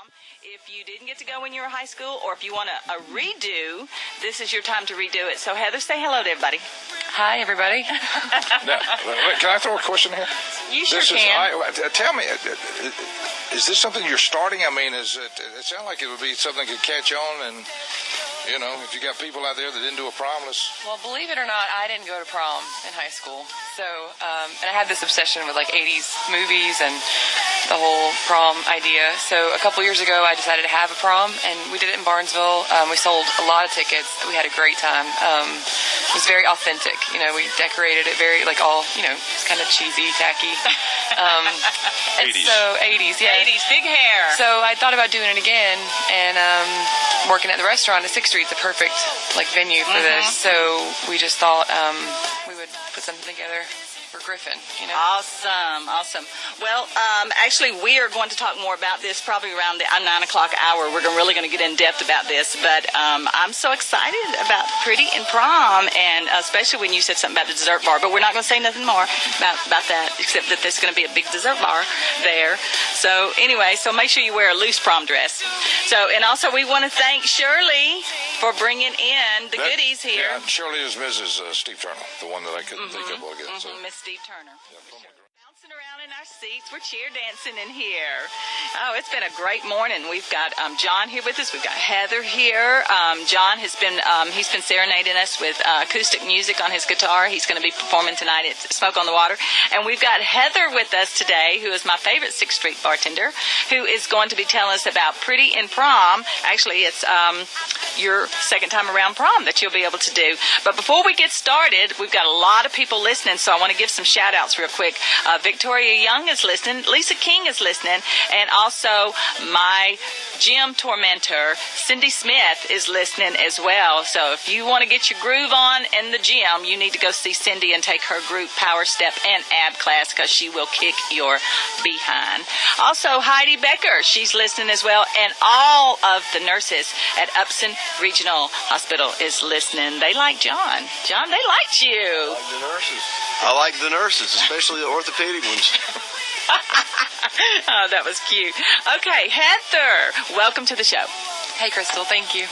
Prom. If you didn't get to go when you were in high school, or if you want a redo, this is your time to redo it. So Heather, say hello to everybody. Hi, everybody. Now, can I throw a question here? You sure can. Tell me, is this something you're starting? I mean, it sounds like it would be something that could catch on, and you know, if you got people out there that didn't do a prom, Well, believe it or not, I didn't go to prom in high school. So, and I had this obsession with like 80s movies and the whole prom idea. So a couple years ago, I decided to have a prom, and we did it in Barnesville. We sold a lot of tickets. We had a great time. It was very authentic. You know, we decorated it very, like all, you know, it's kind of cheesy, tacky. 80s. So 80s, yeah. 80s, big hair. So I thought about doing it again, and working at the restaurant at 6th Street's a perfect like venue for this. So we just thought we would put something together for Griffin, you know. Awesome. Well, actually, we are going to talk more about this probably around the 9 o'clock hour. We're really going to get in depth about this, but I'm so excited about Pretty in Prom, and especially when you said something about the dessert bar. But we're not going to say nothing more about that, except that there's going to be a big dessert bar there. So anyway, so make sure you wear a loose prom dress. So, and also we want to thank Shirley for bringing in the goodies here. Yeah, Shirley is Mrs. Steve Turner, the one that I couldn't think of again. So. Miss Steve Turner. Bouncing around in our seats. We're cheer dancing in here. Oh, it's been a great morning. We've got John here with us. We've got Heather here. John has been he's been serenading us with acoustic music on his guitar. He's going to be performing tonight at Smoke on the Water. And we've got Heather with us today, who is my favorite 6th Street bartender, who is going to be telling us about Pretty in Prom. Actually, it's your second time around prom that you'll be able to do. But before we get started, we've got a lot of people listening, so I want to give some shout outs real quick. Victoria Young is listening, Lisa King is listening, and also my gym tormentor, Cindy Smith, is listening as well. So if you want to get your groove on in the gym, you need to go see Cindy and take her group power step and ab class, because she will kick your behind. Also, Heidi Becker, she's listening as well, and all of the nurses at Upson Regional Hospital is listening. They like John. John, they liked you. I like the nurses. I like the nurses, especially the orthopedic ones. Oh, that was cute. Okay, Heather, welcome to the show. Hey, Crystal, thank you.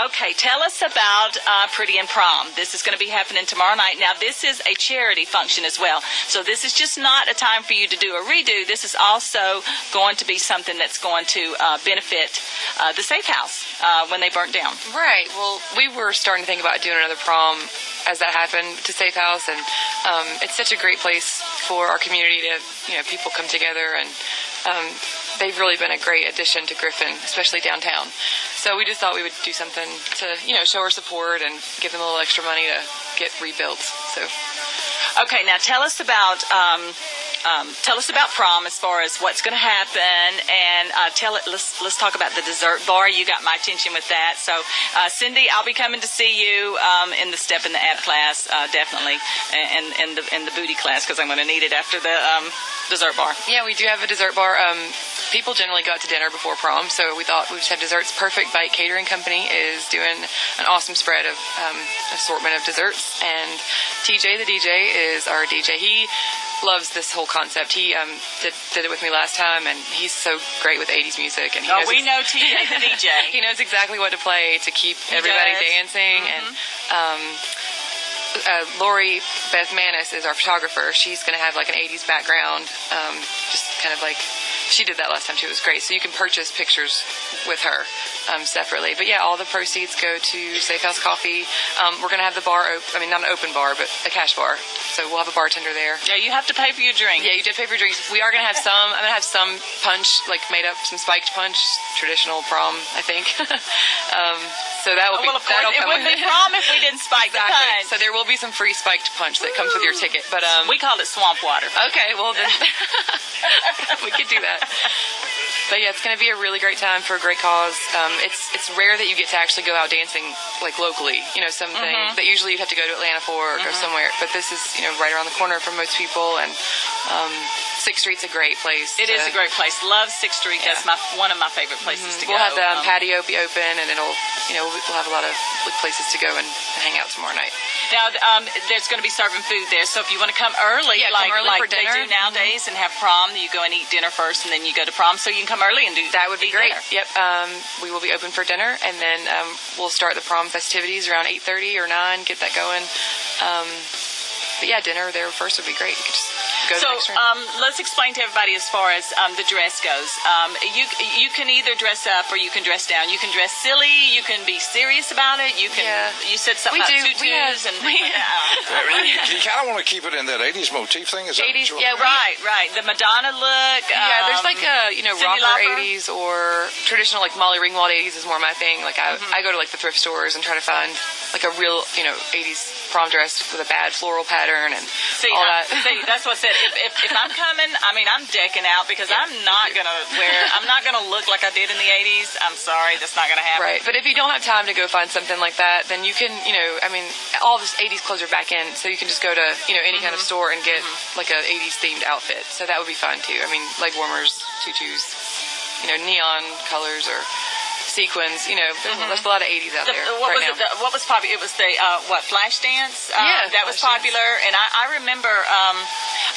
Okay, tell us about Pretty in Prom. This is going to be happening tomorrow night. Now, this is a charity function as well. So this is just not a time for you to do a redo. This is also going to be something that's going to benefit the Safe House when they burnt down. Right. Well, we were starting to think about doing another prom as that happened to Safe House, and it's such a great place for our community to, you know, people come together, and they've really been a great addition to Griffin, especially downtown. So we just thought we would do something to, you know, show our support and give them a little extra money to get rebuilt. So, okay, now tell us about prom as far as what's going to happen, and let's talk about the dessert bar. You got my attention with that. So, Cindy, I'll be coming to see you in the step in the ab class, definitely, and in the booty class, because I'm going to need it after the dessert bar. Yeah, we do have a dessert bar. People generally go out to dinner before prom, so we thought we'd just have desserts. Perfect Bite Catering Company is doing an awesome spread of assortment of desserts, and TJ, the DJ, is our DJ. He loves this whole concept. He did it with me last time, and he's so great with 80s music. And we know TJ, the DJ. He knows exactly what to play to keep everybody dancing. And Lori Beth Manis is our photographer. She's going to have like an 80s background, just kind of like, she did that last time too. It was great. So you can purchase pictures with her separately. But yeah, all the proceeds go to Safe House Coffee. We're going to have the bar not an open bar, but a cash bar. So we'll have a bartender there. Yeah, you have to pay for your drink. Yeah, you did pay for your drinks. We are going to have some. I'm going to have some punch, like made up, some spiked punch, traditional prom, I think. So that will be. Well, of course, it wouldn't be prom if we didn't spike the punch. So there will be some free spiked punch that comes with your ticket. But we call it swamp water. Okay, well then we could do that. But yeah, it's going to be a really great time for a great cause. It's rare that you get to actually go out dancing like locally. You know, something that usually you'd have to go to Atlanta for or go somewhere. But this is, you know, right around the corner for most people, and 6th Street's a great place. It is a great place. Love 6th Street. Yeah. That's one of my favorite places to go. We'll have the patio be open, and we'll have a lot of places to go and hang out tomorrow night. Now, there's going to be serving food there, so if you want to come early, come early like for dinner. they do nowadays, and have prom, you go and eat dinner first, and then you go to prom, so you can come early and do that. Would be great. Dinner. Yep. We will be open for dinner, and then we'll start the prom festivities around 8:30 or 9. Get that going. But yeah, dinner there first would be great. You could just go to the next room. Let's explain to everybody as far as the dress goes. You can either dress up or you can dress down. You can dress silly. You can be serious about it. You can. Yeah. You said something about tutus and. You kind of want to keep it in that 80s motif thing. Is that 80s, what yeah, right. The Madonna look. Yeah, there's like Cyndi rocker Lauper. 80s or traditional like Molly Ringwald 80s is more my thing. Like I go to like the thrift stores and try to find like a real 80s prom dress with a bad floral pattern and all that. See, that's what I said. If I'm coming, I mean, I'm decking out because I'm not gonna look like I did in the 80s. I'm sorry, that's not gonna happen. Right, but if you don't have time to go find something like that, then you can, all this 80s clothes are back in, so you can just go to, any kind of store and get like a 80s themed outfit. So that would be fun too. I mean, leg warmers, tutus, neon colors or sequins. There's a lot of 80s out there right now. What was popular? It was the flash dance. Yeah, that was popular, and I remember.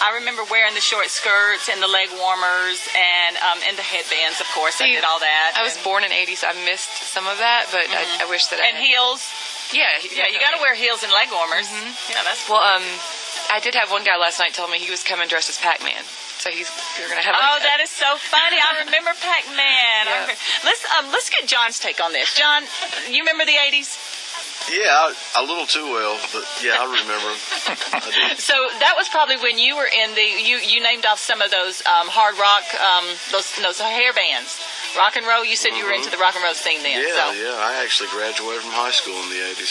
I remember wearing the short skirts and the leg warmers and the headbands. Of course, I did all that. I was born in '80, so I missed some of that, but I wish that. And heels. Yeah, you got to wear heels and leg warmers. Yeah, that's well. I did have one guy last night tell me he was coming dressed as Pac-Man. So you're gonna have. That is so funny. I remember Pac-Man. Yeah. Let's get John's take on this. John, you remember the 80s? Yeah, a little too well, but yeah, I remember. I do. So that was probably when you were in you named off some of those hard rock, those hair bands. Rock and roll. You said you were into the rock and roll scene then. Yeah, I actually graduated from high school in the 80s.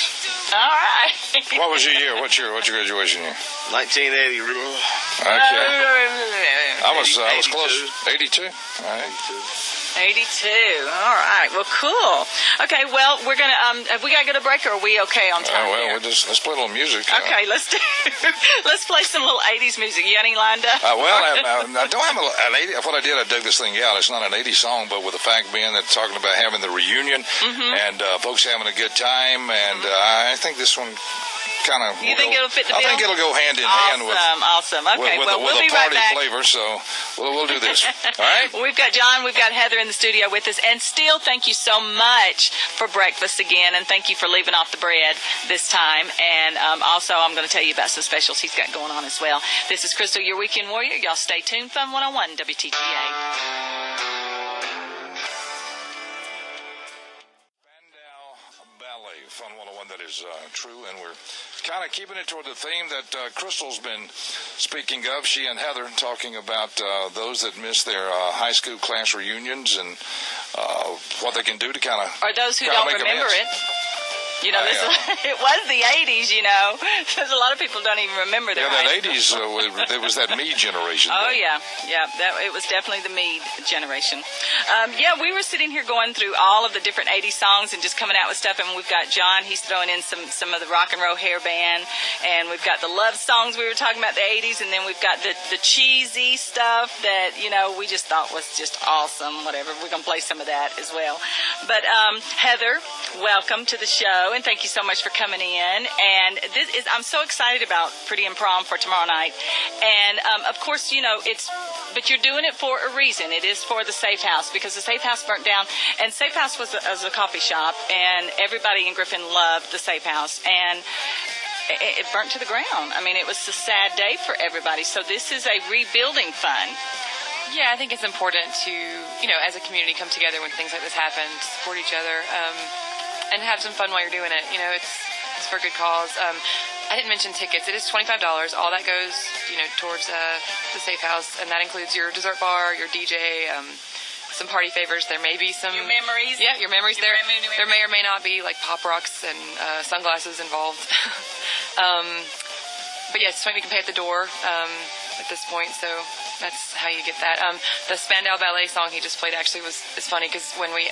All right. What was your year? What's your graduation year? 1980. Okay. I was close. 82. All right. 82. All right. Well, cool. Okay. Well, we're gonna. Have we got to go to break, or are we okay on time? Well, let's play a little music. Okay. Let's play some little 80s music. You got any lined up? I don't have an 80. What I did, I dug this thing out. It's not an 80s song, but with the fact being that talking about having the reunion and folks having a good time, and I think this one kind of. You think it'll fit the bill? I think it'll go hand in hand with. Awesome. Okay. With we'll a be right party back. flavor, so we'll do this. All right. We've got John, we've got Heather in the studio with us, and still thank you so much for breakfast again, and thank you for leaving off the bread this time. And also, I'm going to tell you about some specials he's got going on as well. This is Crystal, your weekend warrior. Y'all stay tuned. Fun 101 WTGA. Fun 101, that is true, and we're kind of keeping it toward the theme that Crystal's been speaking of. She and Heather talking about those that miss their high school class reunions and what they can do to kind of. Or those who don't remember it. It was the 80s, There's a lot of people don't even remember their that 80s, there was that me generation. Oh, yeah. It was definitely the me generation. We were sitting here going through all of the different 80s songs and just coming out with stuff, and we've got John, he's throwing in some of the rock and roll hair band, and we've got the love songs we were talking about, the 80s, and then we've got the cheesy stuff that, we just thought was just awesome, whatever. We're going to play some of that as well. But, Heather, welcome to the show. And thank you so much for coming in. And I'm so excited about Pretty In Prom for tomorrow night. And of course, but you're doing it for a reason. It is for the Safe House, because the Safe House burnt down. And Safe House was a coffee shop, and everybody in Griffin loved the Safe House. And it burnt to the ground. I mean, it was a sad day for everybody. So this is a rebuilding fund. Yeah, I think it's important to, as a community, come together when things like this happen, to support each other. And have some fun while you're doing it. It's for a good cause. I didn't mention tickets. It is $25. All that goes, towards the Safe House, and that includes your dessert bar, your DJ, some party favors. There may be some your memories. Yeah, your memories. There may or may not be like pop rocks and sunglasses involved. But yes, something you can pay at the door at this point. So that's how you get that. The Spandau Ballet song he just played actually is funny, because when we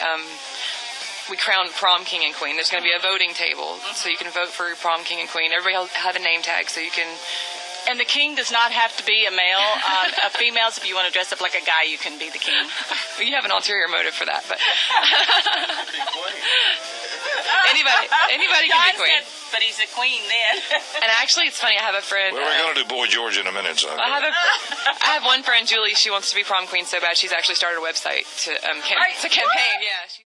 crown prom king and queen, there's going to be a voting table, so you can vote for prom king and queen. Everybody will have a name tag, so you can And the king does not have to be a male. Females, if you want to dress up like a guy, you can be the king. You have an ulterior motive for that, but anybody can be queen. But he's a queen then. And actually, it's funny. I have a friend. Well, we're going to do Boy George in a minute, so. I have one friend, Julie. She wants to be prom queen so bad. She's actually started a website to campaign. Yeah.